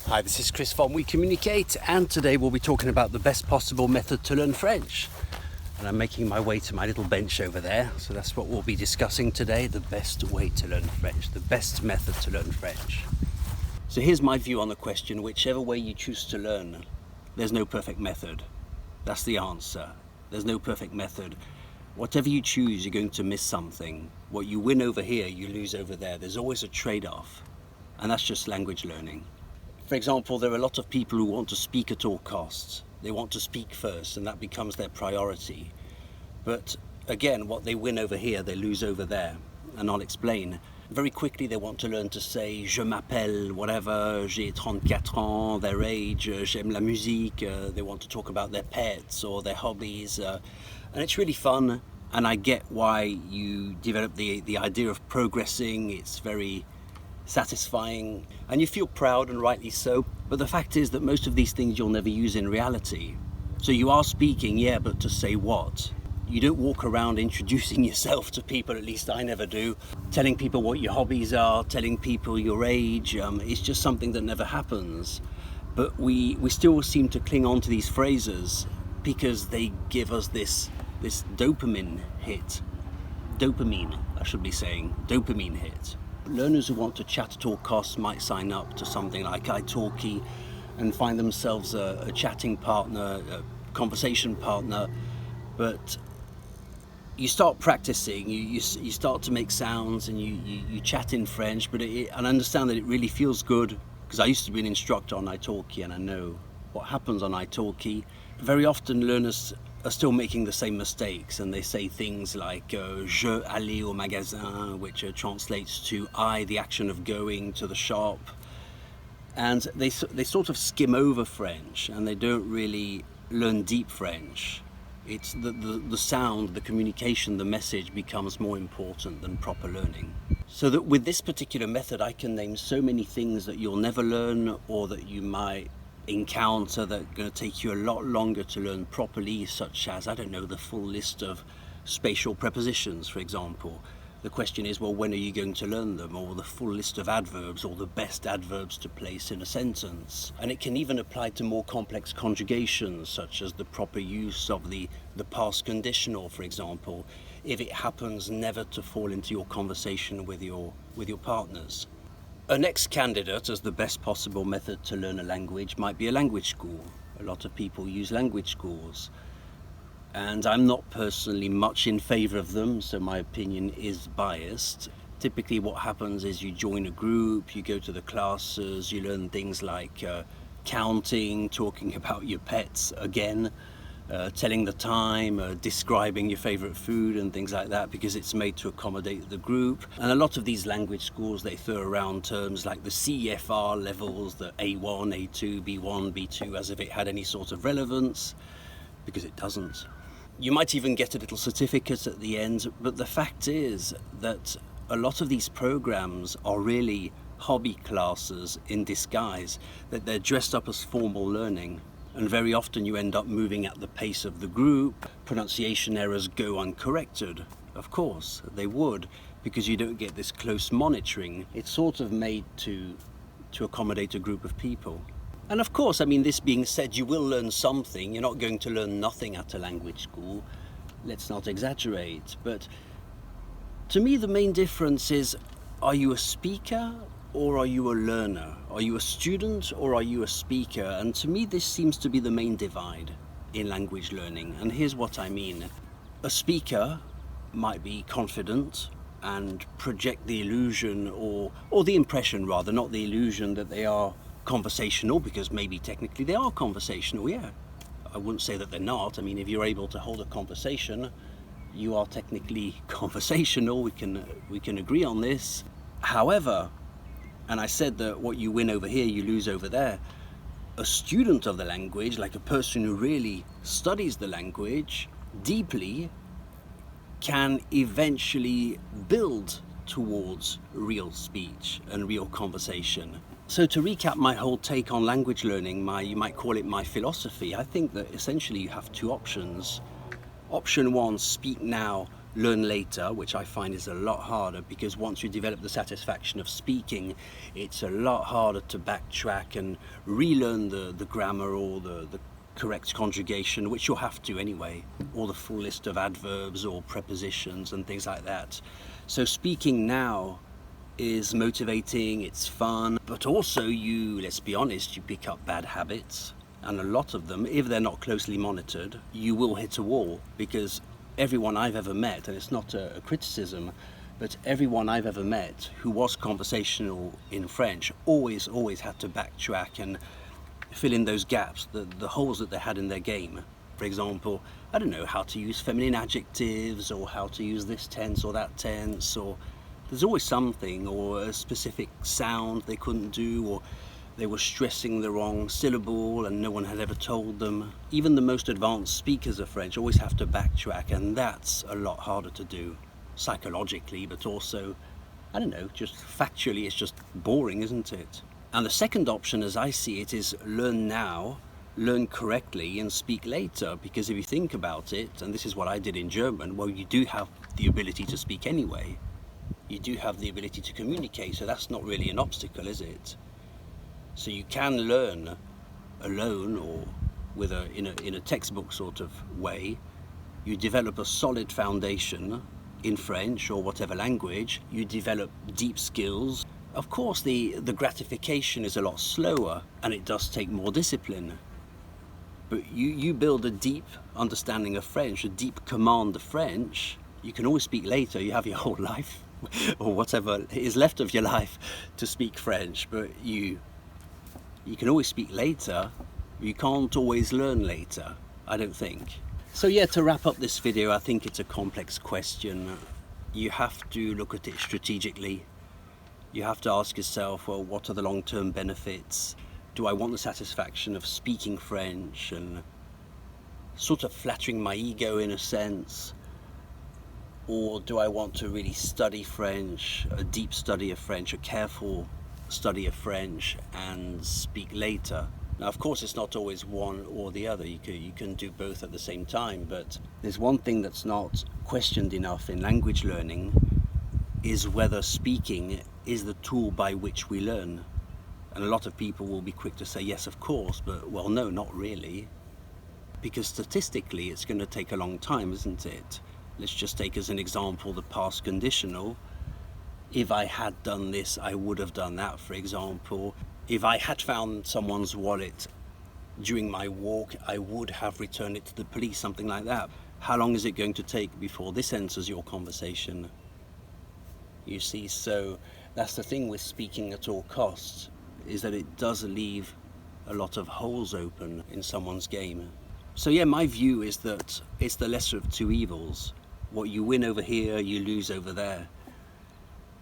Hi, this is Chris from OuiCommunicate, and today we'll be talking about the best possible method to learn French. And I'm making my way to my little bench over there, so that's what we'll be discussing today, the best way to learn French, the best method to learn French. So here's my view on the question: whichever way you choose to learn, there's no perfect method. That's the answer. There's no perfect method. Whatever you choose, you're going to miss something. What you win over here, you lose over there. There's always a trade-off, and that's just language learning. For example, there are a lot of people who want to speak at all costs. They want to speak first, and that becomes their priority. But again, what they win over here, they lose over there. And I'll explain. Very quickly, they want to learn to say je m'appelle whatever, j'ai 34 ans, their age, j'aime la musique. They want to talk about their pets or their hobbies. And it's really fun. And I get why you develop the idea of progressing. It's very satisfying and you feel proud, and rightly so, but the fact is that most of these things you'll never use in reality. So you are speaking, yeah, but to say what? You don't walk around introducing yourself to people, at least I never do, telling people what your hobbies are, telling people your age. It's just something that never happens. But we still seem to cling on to these phrases because they give us this dopamine hit. Dopamine, I should be saying, dopamine hit. Learners who want to chat at all costs might sign up to something like italki and find themselves a chatting partner, a conversation partner, but you start practicing, you start to make sounds and you chat in French, and I understand that it really feels good because I used to be an instructor on italki and I know what happens on italki. Very often learners are still making the same mistakes, and they say things like je allais au magasin, which translates to I, the action of going to the shop, and they sort of skim over French and they don't really learn deep French. It's the sound, the communication, the message becomes more important than proper learning. So that with this particular method I can name so many things that you'll never learn or that you might encounter that are going to take you a lot longer to learn properly, such as, I don't know, the full list of spatial prepositions, for example. The question is, well, when are you going to learn them? Or the full list of adverbs, or the best adverbs to place in a sentence. And it can even apply to more complex conjugations, such as the proper use of the past conditional, for example, if it happens never to fall into your conversation with your partners. A next candidate as the best possible method to learn a language might be a language school. A lot of people use language schools, and I'm not personally much in favor of them, so my opinion is biased. Typically what happens is you join a group, you go to the classes, you learn things like counting, talking about your pets again, telling the time, describing your favorite food and things like that, because it's made to accommodate the group. And a lot of these language schools, they throw around terms like the CFR levels, the A1, A2, B1, B2, as if it had any sort of relevance, because it doesn't. You might even get a little certificate at the end, but the fact is that a lot of these programs are really hobby classes in disguise, that they're dressed up as formal learning. And very often you end up moving at the pace of the group. Pronunciation errors go uncorrected. Of course, they would, because you don't get this close monitoring. It's sort of made to accommodate a group of people. And of course, I mean, this being said, you will learn something. You're not going to learn nothing at a language school. Let's not exaggerate. But to me, the main difference is, are you a speaker or are you a learner? Are you a student or are you a speaker? And to me, this seems to be the main divide in language learning. And here's what I mean. A speaker might be confident and project the illusion or the impression rather, not the illusion, that they are conversational, because maybe technically they are conversational, yeah. I wouldn't say that they're not. I mean, if you're able to hold a conversation, you are technically conversational. We can agree on this. However, and I said that what you win over here, you lose over there. A student of the language, like a person who really studies the language deeply, can eventually build towards real speech and real conversation. So to recap my whole take on language learning, you might call it my philosophy, I think that essentially you have two options. Option one, speak now learn later, which I find is a lot harder, because once you develop the satisfaction of speaking, it's a lot harder to backtrack and relearn the grammar or the correct conjugation, which you'll have to anyway, or the full list of adverbs or prepositions and things like that. So speaking now is motivating, it's fun, but also let's be honest, you pick up bad habits, and a lot of them, if they're not closely monitored, you will hit a wall, because everyone I've ever met, and it's not a criticism, but everyone I've ever met who was conversational in French always had to backtrack and fill in those gaps, the holes that they had in their game. For example, I don't know how to use feminine adjectives, or how to use this tense or that tense, or there's always something, or a specific sound they couldn't do, or they were stressing the wrong syllable and no one had ever told them. Even the most advanced speakers of French always have to backtrack, and that's a lot harder to do psychologically, but also, I don't know, just factually, it's just boring, isn't it? And the second option, as I see it, is learn now, learn correctly, and speak later. Because if you think about it, and this is what I did in German, well, you do have the ability to speak anyway. You do have the ability to communicate, so that's not really an obstacle, is it? So you can learn alone, or in a textbook sort of way. You develop a solid foundation in French or whatever language. You develop deep skills. Of course, the gratification is a lot slower, and it does take more discipline. But you build a deep understanding of French, a deep command of French. You can always speak later. You have your whole life, or whatever is left of your life, to speak French. But you can always speak later. You can't always learn later, I don't think. So yeah, to wrap up this video, I think it's a complex question. You have to look at it strategically. You have to ask yourself, well, what are the long-term benefits? Do I want the satisfaction of speaking French and sort of flattering my ego in a sense? Or do I want to really study French, a deep study of French, a careful study of French, and speak later? Now, of course, it's not always one or the other. You can do both at the same time, but there's one thing that's not questioned enough in language learning, is whether speaking is the tool by which we learn. And a lot of people will be quick to say, yes, of course, but well, no, not really. Because statistically, it's going to take a long time, isn't it? Let's just take as an example the past conditional. If I had done this, I would have done that, for example. If I had found someone's wallet during my walk, I would have returned it to the police, something like that. How long is it going to take before this enters your conversation? You see, so that's the thing with speaking at all costs, is that it does leave a lot of holes open in someone's game. So yeah, my view is that it's the lesser of two evils. What you win over here, you lose over there.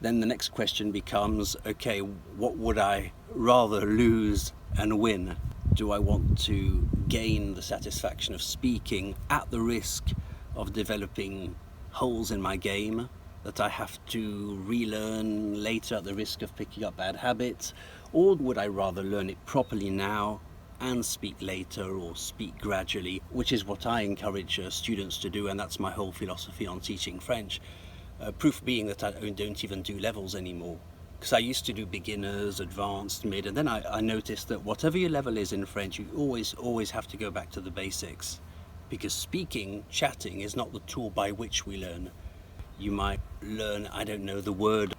Then the next question becomes, okay, what would I rather lose and win? Do I want to gain the satisfaction of speaking at the risk of developing holes in my game that I have to relearn later at the risk of picking up bad habits? Or would I rather learn it properly now and speak later, or speak gradually, which is what I encourage students to do, and that's my whole philosophy on teaching French. Proof being that I don't even do levels anymore, because I used to do beginners, advanced, mid, and then I noticed that whatever your level is in French, you always have to go back to the basics, because speaking, chatting is not the tool by which we learn. You might learn, I don't know, the word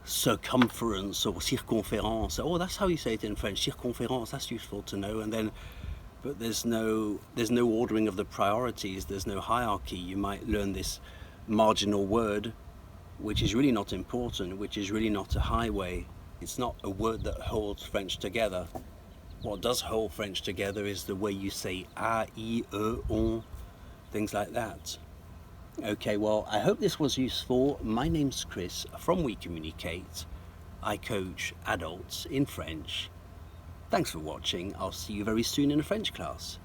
circumference or circonférence. Oh, that's how you say it in French, circonférence, that's useful to know. And then, but there's no ordering of the priorities, there's no hierarchy. You might learn this marginal word, which is really not important, which is really not a highway. It's not a word that holds French together. What does hold French together is the way you say a, I, on, things like that. Okay, well, I hope this was useful. My name's Chris from OuiCommunicate. I coach adults in French. Thanks for watching. I'll see you very soon in a French class.